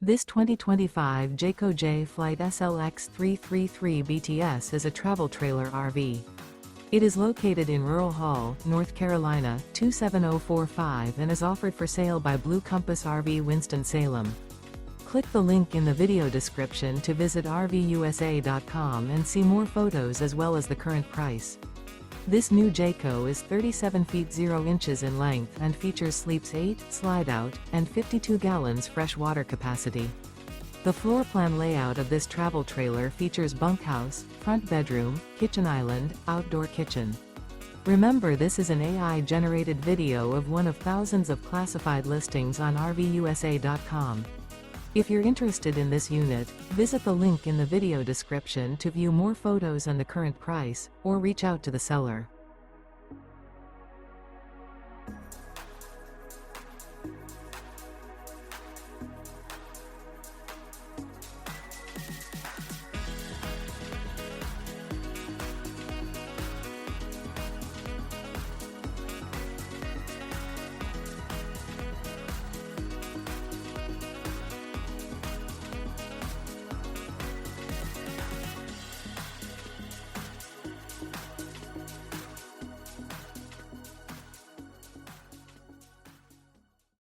This 2025 Jayco Jay Flight SLX 333 BTS is a travel trailer RV. It is located in Rural Hall, North Carolina, 27045 and is offered for sale by Blue Compass RV Winston, Salem. Click the link in the video description to visit RVUSA.com and see more photos as well as the current price. This new Jayco is 37 feet 0 inches in length and features sleeps 8, slide-out, and 52 gallons fresh water capacity. The floor plan layout of this travel trailer features bunkhouse, front bedroom, kitchen island, outdoor kitchen. Remember, this is an AI-generated video of one of thousands of classified listings on RVUSA.com. If you're interested in this unit, visit the link in the video description to view more photos and the current price, or reach out to the seller.